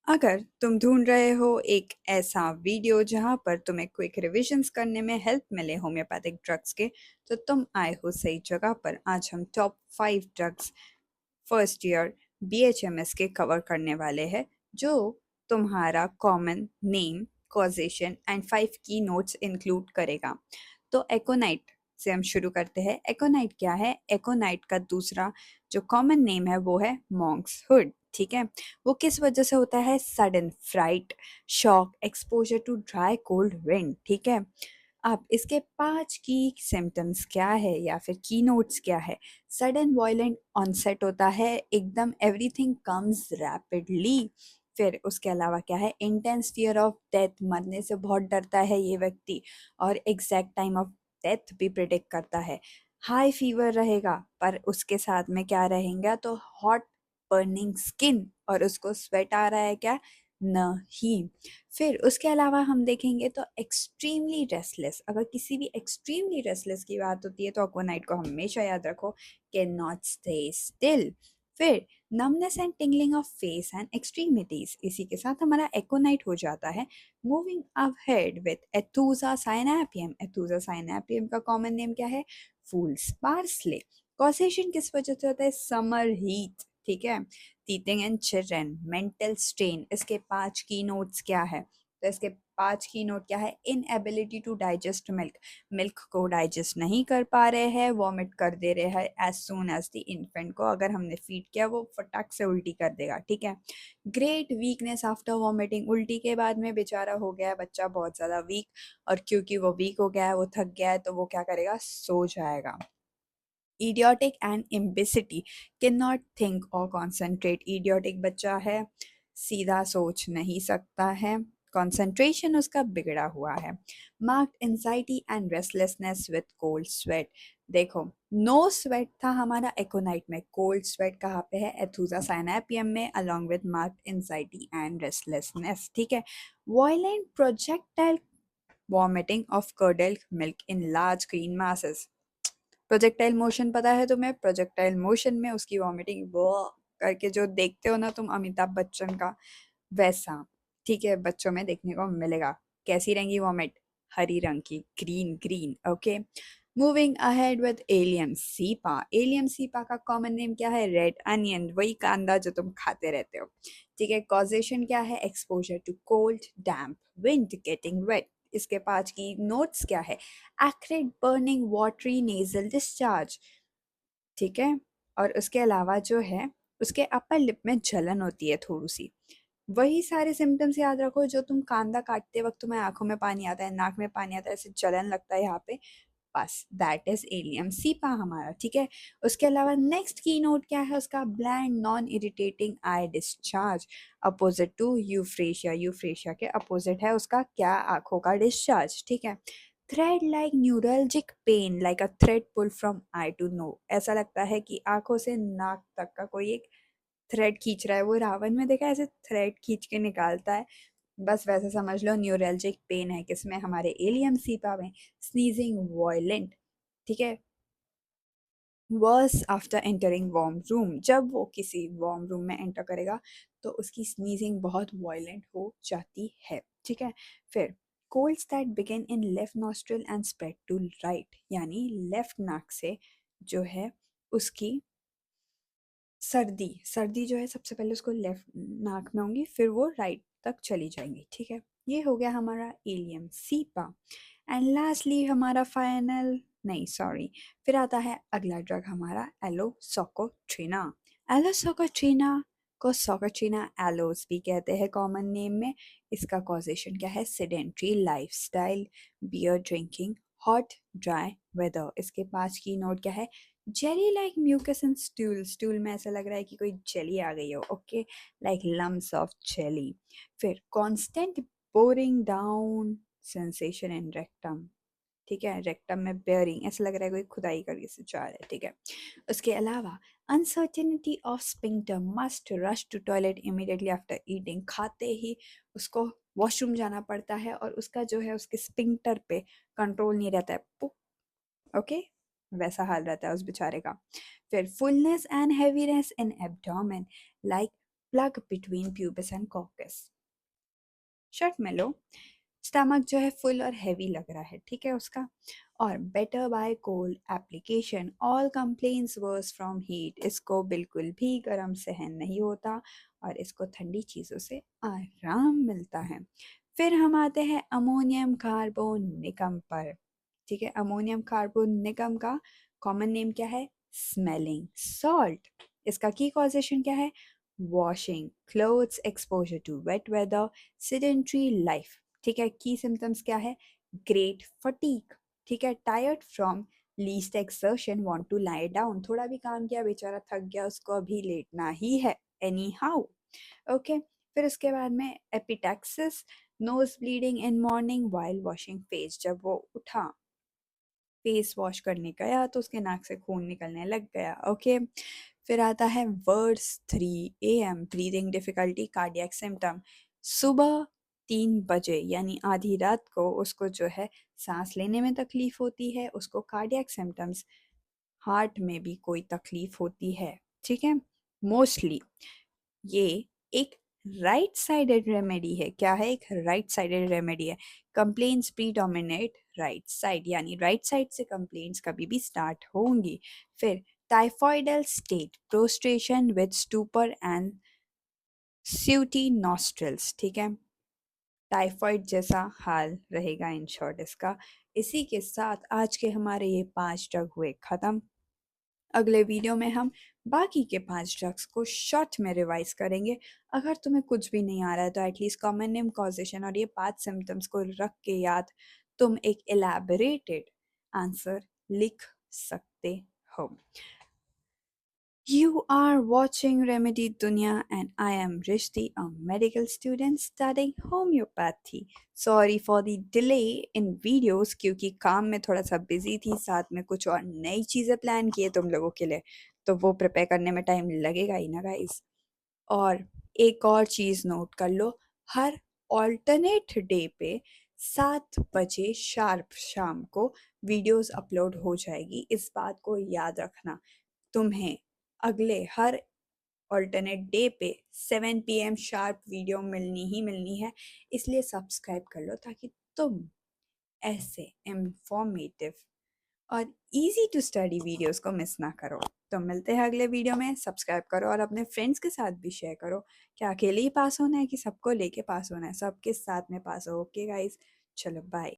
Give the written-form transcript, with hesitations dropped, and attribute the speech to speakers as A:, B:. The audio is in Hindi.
A: अगर तुम ढूंढ रहे हो एक ऐसा वीडियो जहां पर तुम्हें क्विक रिविजन्स करने में हेल्प मिले होम्योपैथिक ड्रग्स के, तो तुम आए हो सही जगह पर। आज हम top 5 drugs first year BHMS के कवर करने वाले हैं, जो तुम्हारा कॉमन नेम, कॉजेशन एंड 5 की नोट्स इंक्लूड करेगा। तो एकोनाइट से हम शुरू करते हैं। एकोनाइट क्या है? एकोनाइट का दूसरा जो कॉमन नेम है वो है मॉन्क्स हुड। ठीक है, वो किस वजह से होता है? Sudden fright, shock, exposure to dry cold wind. ठीक है, अब इसके 5 की सिम्टम्स क्या है या फिर की नोट्स क्या है? सडन वायलेंट ऑनसेट होता है, एकदम एवरीथिंग कम्स रैपिडली। फिर उसके अलावा क्या है? इंटेंस फियर ऑफ डेथ, मरने से बहुत डरता है ये व्यक्ति और एग्जैक्ट टाइम ऑफ डेथ भी प्रिडिक्ट करता है। हाई फीवर रहेगा, पर उसके साथ में क्या रहेगा? तो हॉट बर्निंग स्किन, और उसको स्वेट आ रहा है क्या? नहीं। फिर उसके अलावा हम देखेंगे तो एक्सट्रीमली रेस्टलेस। अगर किसी भी एक्सट्रीमली रेस्टलेस की बात होती है तो अक्वानाइट को हमेशा याद रखो, कैन नॉट स्टे स्टिल। फिर numbness and tingling of face and extremities, इसी के साथ हमारा एकोनाइट हो जाता है। Moving ahead with aethusa cynapium. Aethusa cynapium का कॉमन नेम क्या है? फूल्स पार्सले। कॉसेशन किस वजह से होता है? Summer heat. ठीक है, teething and children, mental strain. इसके 5 की नोट्स क्या है? तो इसके 5 की नोट क्या है? Inability to digest milk, milk को डाइजेस्ट नहीं कर पा रहे हैं, वॉमिट कर दे रहे हैं as soon as the infant को अगर हमने फीड किया वो फटाक से उल्टी कर देगा। ठीक है, ग्रेट वीकनेस आफ्टर वॉमिटिंग, उल्टी के बाद में बेचारा हो गया है बच्चा बहुत ज़्यादा वीक, और क्योंकि वो वीक हो गया है, वो थक गया है, तो वो क्या करेगा? सो जाएगा। idiotic and imbecility, cannot think or concentrate। idiotic बच्चा है, सीधा सोच नहीं सकता है, concentration उसका बिगड़ा हुआ है। marked anxiety and restlessness with cold sweat। देखो, नो स्वेट था हमारा एकोनाइट में, कोल्ड स्वेट कहाँ पे है? एथूजा साइनेपियम में, along with marked anxiety and restlessness। ठीक है, violent projectile vomiting of curdled milk in large green masses। Projectile motion पता है तुम्हें? प्रोजेक्टाइल मोशन में उसकी वॉमिटिंग वो करके जो देखते हो ना तुम अमिताभ बच्चन का, वैसा। ठीक है, बच्चों में देखने को मिलेगा। कैसी रहेंगी वॉमिट? हरी रंग की, green green. Okay, moving ahead with allium cepa. Allium cepa का कॉमन नेम क्या है? रेड अनियन, वही कांदा जो तुम खाते रहते हो। ठीक है, कॉजेशन क्या है? Exposure to cold, damp, wind, getting wet. इसके 5 की नोट्स क्या है? Acrid, burning, watery, nasal discharge. ठीक है, और उसके अलावा जो है उसके अपर लिप में जलन होती है थोड़ी सी। वही सारे सिम्टम्स याद रखो जो तुम कांदा काटते वक्त तुम्हें आंखों में पानी आता है, नाक में पानी आता है, ऐसे जलन लगता है यहाँ पे, बस दैट इज एलियम सीपा हमारा। ठीक है, उसके अलावा नेक्स्ट की नोट क्या है उसका? Bland, non irritating eye discharge, opposite to euphrasia. Euphrasia के अपोजिट है उसका क्या? आंखों का डिस्चार्ज। ठीक है, thread like neuralgic pain, like a thread pull from eye to nose. ऐसा लगता है कि आंखों से नाक तक का कोई एक थ्रेड खींच रहा है। वो रावण में देखा है ऐसे थ्रेड खींच के निकालता है, बस वैसे समझ लो। न्यूरल्जिक पेन है किसमें? हमारे एलियम सीपा में। Sneezing violent. ठीक है, worse after entering warm room, जब वो किसी वार्म रूम में एंटर करेगा तो उसकी स्नीजिंग बहुत वॉयलेंट हो जाती है। ठीक है, फिर colds that begin in left nostril and spread to right, यानी लेफ्ट नाक से जो है उसकी सर्दी, सर्दी जो है सबसे पहले उसको लेफ्ट नाक में होंगी, फिर वो राइट तक चली जाएंगी। ठीक है, ये हो गया हमारा एलियम सीपा। एंड लास्टली हमारा फाइनल, नहीं सॉरी, फिर आता है अगला ड्रग हमारा एलोसोकोट्रिना। एलोसोकोट्रिना को सोकोट्रिना एलोस भी कहते हैं कॉमन नेम में। इसका कॉजेशन क्या है? Sedentary lifestyle, beer drinking, hot dry weather. इसके 5 की नोट क्या है? Jelly like mucus and stool, stool में ऐसा लग रहा है कि कोई जेली आ गई हो। Okay, like lumps of jelly. फिर constant boring down sensation in rectum. ठीक है, रेक्टम में बेयरिंग, ऐसा लग रहा है कोई खुदाई करके से जा रहा है। ठीक है, उसके अलावा uncertainty of sphincter, must rush to toilet immediately after eating, खाते ही उसको वॉशरूम जाना पड़ता है और उसका जो है उसके स्पिंक्टर पे कंट्रोल नहीं रहता है। ओके, वैसा हाल रहता है उस बेचारे का। फिर fullness and heaviness in abdomen, like plug between pubis and caucus. Shirt में लो, स्टमक जो है फुल और हैवी लग रहा है, ठीक है उसका। और better by cold application, all complaints worse from heat, इसको बिल्कुल भी गर्म सहन नहीं होता और इसको ठंडी चीज़ों से आराम मिलता है। फिर हम आते हैं अमोनियम कार्बोनिकम पर, ठीक है। अमोनियम कार्बोनिकम का कॉमन नेम क्या है? Smelling salt. इसका की कॉजेशन क्या है? Washing clothes, exposure to wet weather, sedentary life, ठीक है। की सिम्टम्स क्या है? ग्रेट फटीक, ठीक है। Tired from least exertion, want to lie down, थोड़ा भी काम किया बेचारा थक गया, उसको अभी लेटना ही है एनी हाउ, ओके। फिर उसके बाद में epistaxis, nose bleeding in morning while washing face, जब वो उठा फेस वॉश करने गया तो उसके नाक से खून निकलने लग गया, ओके। फिर आता है words 3 AM, breathing difficulty, cardiac symptom, सुबह 3 बजे यानी आधी रात को उसको जो है सांस लेने में तकलीफ होती है, उसको कार्डियक सिम्टम्स, हार्ट में भी कोई तकलीफ होती है, ठीक है। मोस्टली ये एक राइट साइडेड रेमेडी है। क्या है? एक राइट साइडेड रेमेडी है। कंप्लेन्स प्रीडोमिनेट राइट साइड, यानी राइट साइड से कंप्लेन्स कभी भी स्टार्ट होंगी। फिर typhoidal state, prostration with stupor and sooty nostrils, ठीक है। टाइफॉइड जैसा हाल रहेगा इन शॉर्ट इसका। इसी के साथ आज के हमारे ये 5 ड्रग हुए ख़त्म। अगले वीडियो में हम बाकी के 5 ड्रग्स को शॉर्ट में रिवाइज करेंगे। अगर तुम्हें कुछ भी नहीं आ रहा है तो एटलीस्ट कॉमन नेम, कॉजेशन और ये 5 सिम्टम्स को रख के याद तुम एक एलैबोरेटेड आंसर लिख सकते हो। You are watching Remedy Dunya and I am Rishti, a medical student studying homeopathy. Sorry for the delay in videos क्योंकि काम में थोड़ा सा बिजी थी, साथ में कुछ और नई चीज़ें प्लान किए तुम लोगों के लिए, तो वो प्रिपेयर करने में टाइम लगेगा ही ना गाइस। और एक और चीज़ नोट कर लो, हर ऑल्टरनेट डे पे 7 बजे शार्प शाम को वीडियोस अपलोड हो जाएगी, इस बात को याद रखना। तुम्हें अगले हर ऑल्टरनेट डे पे 7 PM शार्प वीडियो मिलनी ही मिलनी है, इसलिए सब्सक्राइब कर लो ताकि तुम ऐसे इंफॉर्मेटिव और इजी टू स्टडी वीडियोस को मिस ना करो। तो मिलते हैं अगले वीडियो में, सब्सक्राइब करो और अपने फ्रेंड्स के साथ भी शेयर करो। क्या अकेले ही पास होना है कि सबको लेके पास होना है? सबके साथ में पास हो, ओके गाइस। चलो बाय।